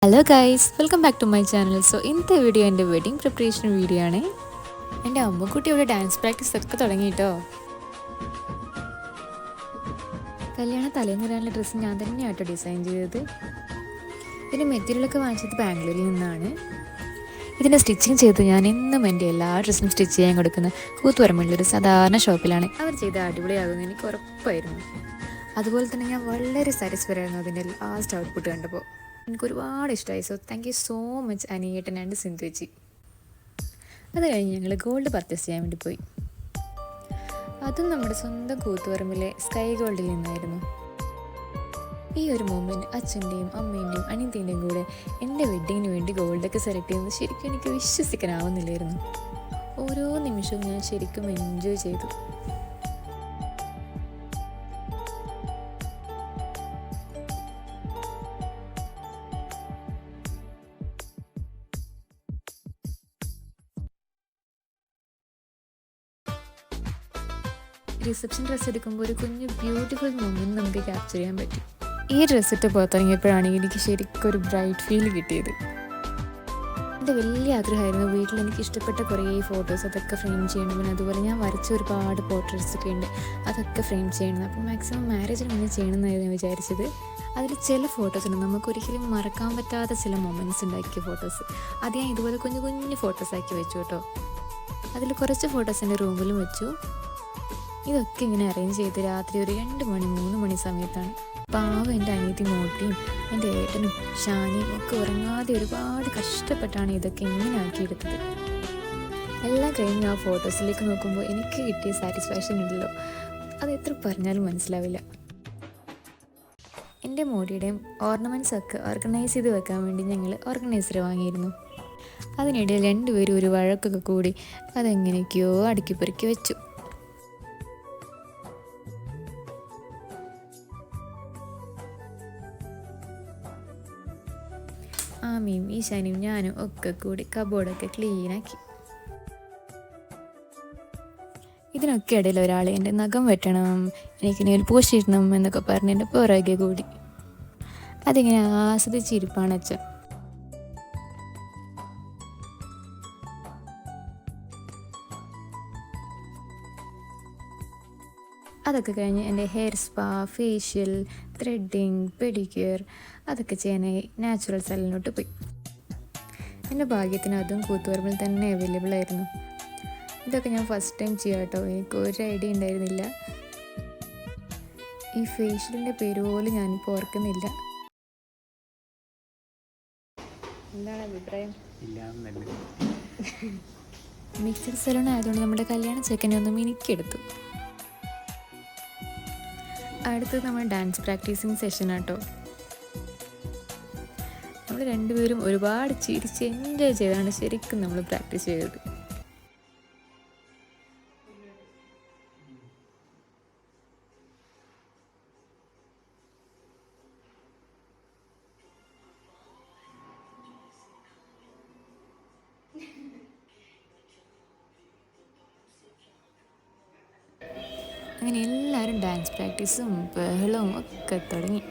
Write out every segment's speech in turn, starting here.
Hello guys, welcome back to my channel. So ഇന്നത്തെ video എൻ്റെ wedding preparation video ആണ്. എൻ്റെ അമ്മക്കുട്ടി ഇവിടെ ഡാൻസ് പ്രാക്ടീസ് ഒക്കെ തുടങ്ങിയിട്ടോ. കല്യാണ തലേന്നിടാനുള്ള ഡ്രസ്സ് ഞാൻ തന്നെയാട്ടോ ഡിസൈൻ ചെയ്തത്. ഇതിൻ്റെ മെറ്റീരിയലൊക്കെ വാങ്ങിച്ചത് ബാംഗ്ലൂരിൽ നിന്നാണ്. ഇതിൻ്റെ സ്റ്റിച്ചിങ് ചെയ്ത് ഞാൻ എന്നും എൻ്റെ എല്ലാ ഡ്രസ്സും സ്റ്റിച്ച് ചെയ്യാൻ കൊടുക്കുന്ന കൂത്തുപറമ്പിലൊരു സാധാരണ ഷോപ്പിലാണ്. അവർ ചെയ്ത് അടിപൊളിയാകുമെന്ന് എനിക്ക് ഉറപ്പായിരുന്നു. അതുപോലെ തന്നെ ഞാൻ വളരെ സാറ്റിസ്ഫൈഡ് ആയിരുന്നു അതിൻ്റെ ലാസ്റ്റ് ഔട്ട്പുട്ട് കണ്ടപ്പോൾ. എനിക്ക് ഒരുപാട് ഇഷ്ടമായി. So thank you so much അനിയേട്ടൻ ആൻഡ് സിന്ധു ചേച്ചി. അത് കഴിഞ്ഞ് ഞങ്ങൾ ഗോൾഡ് പർച്ചേസ് ചെയ്യാൻ വേണ്ടി പോയി. അതും നമ്മുടെ സ്വന്തം കൂത്തുപറമ്പിലെ സ്കൈ ഗോൾഡിൽ നിന്നായിരുന്നു. ഈ ഒരു മൊമെൻറ്റ് അച്ഛൻ്റെയും അമ്മേൻ്റെയും അനിയത്തിൻ്റെയും കൂടെ എൻ്റെ വെഡ്ഡിങ്ങിന് വേണ്ടി ഗോൾഡൊക്കെ സെലക്ട് ചെയ്യുന്നത് ശരിക്കും എനിക്ക് വിശ്വസിക്കാനാവുന്നില്ലായിരുന്നു. ഓരോ നിമിഷവും ഞാൻ ശരിക്കും എൻജോയ് ചെയ്തു. റിസപ്ഷൻ ഡ്രസ്സ് എടുക്കുമ്പോൾ ഒരു കുഞ്ഞു ബ്യൂട്ടിഫുൾ മൊമെൻറ്റ് നമുക്ക് ക്യാപ്ചർ ചെയ്യാൻ പറ്റി. ഈ ഡ്രസ്സ് ഇട്ട് പുറത്തിറങ്ങിയപ്പോഴാണ് എനിക്ക് ശരിക്കും ഒരു ബ്രൈറ്റ് ഫീൽ കിട്ടിയത്. എൻ്റെ വലിയ ആഗ്രഹമായിരുന്നു വീട്ടിൽ എനിക്ക് ഇഷ്ടപ്പെട്ട കുറേ ഫോട്ടോസ് അതൊക്കെ ഫ്രെയിം ചെയ്യണം. പിന്നെ അതുപോലെ ഞാൻ വരച്ച ഒരുപാട് പോർട്രേറ്റ്സ് ഒക്കെ ഉണ്ട്, അതൊക്കെ ഫ്രെയിം ചെയ്യണം. അപ്പോൾ മാക്സിമം മാരേജിന് മുന്നേ ചെയ്യണമെന്നായിരുന്നു ഞാൻ വിചാരിച്ചത്. അതിൽ ചില ഫോട്ടോസുണ്ട് നമുക്കൊരിക്കലും മറക്കാൻ പറ്റാത്ത ചില മൊമെൻറ്റ്സ് ഉണ്ടാക്കിയ ഫോട്ടോസ്. അത് ഞാൻ ഇതുപോലെ കുഞ്ഞു കുഞ്ഞു ഫോട്ടോസാക്കി വെച്ചു കേട്ടോ. അതിൽ കുറച്ച് ഫോട്ടോസ് എൻ്റെ റൂമിലും വെച്ചു. ഇതൊക്കെ ഇങ്ങനെ അറേഞ്ച് ചെയ്ത് രാത്രി ഒരു 2 മണി 3 മണി സമയത്താണ്. പാവം എൻ്റെ അനിയത്തി മോട്ടിയും എൻ്റെ ഏട്ടനും ഷാനിയും ഒക്കെ ഉറങ്ങാതെ ഒരുപാട് കഷ്ടപ്പെട്ടാണ് ഇതൊക്കെ ഇങ്ങനെ ആക്കിയെടുത്തത്. എല്ലാം കഴിഞ്ഞ് ആ ഫോട്ടോസിലേക്ക് നോക്കുമ്പോൾ എനിക്ക് കിട്ടിയ സാറ്റിസ്ഫാക്ഷൻ ഉണ്ടല്ലോ, അത് എത്ര പറഞ്ഞാലും മനസ്സിലാവില്ല. എൻ്റെ മോടിയുടെയും ഓർണമെൻറ്റ്സ് ഒക്കെ ഓർഗനൈസ് ചെയ്ത് വെക്കാൻ വേണ്ടി ഞങ്ങൾ ഓർഗനൈസർ വാങ്ങിയിരുന്നു. അതിനിടയിൽ രണ്ടുപേരും ഒരു വഴക്കൊക്കെ കൂടി അതെങ്ങനെയൊക്കെയോ അടുക്കി പെറുക്കി വെച്ചു. ആമിയും ഈശാനിയും ഞാനും ഒക്കെ കൂടി കബോർഡൊക്കെ ക്ലീനാക്കി. ഇതിനൊക്കെ ഇടയിൽ ഒരാൾ എൻ്റെ നഖം വെട്ടണം, എനിക്ക് നെയിൽ പോസ്റ്റ് ഇടണം എന്നൊക്കെ പറഞ്ഞ് എൻ്റെ പുറകെ കൂടി. അതിങ്ങനെ ആസ്വദിച്ചിരിപ്പാണ് അച്ഛൻ. അതൊക്കെ കഴിഞ്ഞ് എൻ്റെ hair spa, facial, threading, pedicure അതൊക്കെ ചെയ്യാനായി നാച്ചുറൽ സലൂണിലോട്ട് പോയി. എൻ്റെ ഭാഗ്യത്തിന് അതും കൂത്തുപറമ്പിൽ തന്നെ അവൈലബിൾ ആയിരുന്നു. ഇതൊക്കെ ഞാൻ ഫസ്റ്റ് ടൈം ചെയ്യാം കേട്ടോ, എനിക്ക് ഒരു ഐഡിയ ഉണ്ടായിരുന്നില്ല. ഈ ഫേഷ്യലിൻ്റെ പേര് പോലും ഞാനിപ്പോൾ ഓർക്കുന്നില്ല. എന്താണ് അഭിപ്രായം? മിക്സഡ് സലൂൺ ആയതുകൊണ്ട് നമ്മുടെ കല്യാണ ചെക്കനെ ഒന്ന് മിനിക്കെടുത്തു. അടുത്തത് നമ്മൾ ഡാൻസ് പ്രാക്ടീസിങ് സെഷൻ ആട്ടോ. നമ്മൾ രണ്ടുപേരും ഒരുപാട് ചിരിച്ച് എൻജോയ് ചെയ്താണ് ശരിക്കും നമ്മൾ പ്രാക്ടീസ് ചെയ്തത്. അങ്ങനെ എല്ലാവരും ഡാൻസ് പ്രാക്ടീസും ബഹളവും ഒക്കെ തുടങ്ങി.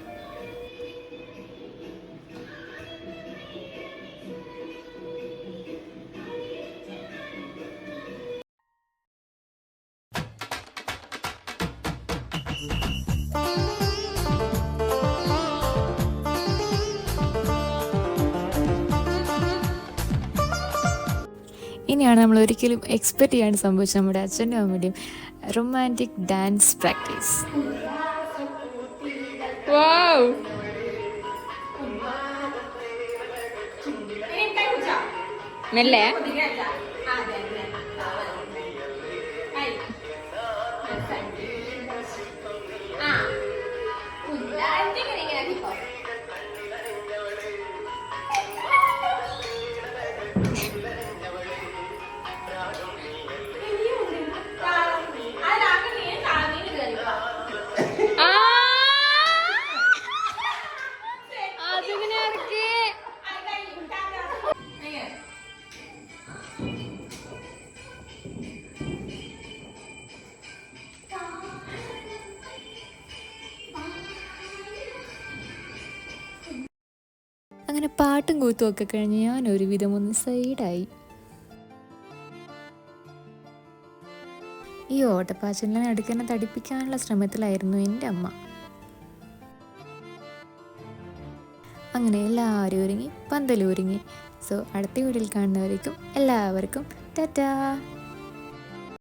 ഇനിയാണ് നമ്മൾ ഒരിക്കലും എക്സ്പെക്റ്റ് ചെയ്യാൻ സംഭവിച്ച നമ്മുടെ അച്ഛൻ്റെ അമ്മയുടെയും റൊമാൻറ്റിക് ഡാൻസ് പ്രാക്ടീസ്. മെല്ലെ പാട്ടും കൂത്തും ഒക്കെ കഴിഞ്ഞ് ഞാൻ ഒരുവിധം ഒന്ന് സൈഡായി. ഈ ഓട്ടപ്പാച്ചിലിനെ അടുക്കനെ തടിപ്പിക്കാനുള്ള ശ്രമത്തിലായിരുന്നു എൻ്റെ അമ്മ. അങ്ങനെ എല്ലാവരും ഒരുങ്ങി, പന്തലും ഒരുങ്ങി. സോ അടുത്ത വീഡിയോയിൽ കാണുന്നവരേക്കും എല്ലാവർക്കും ടാറ്റാ.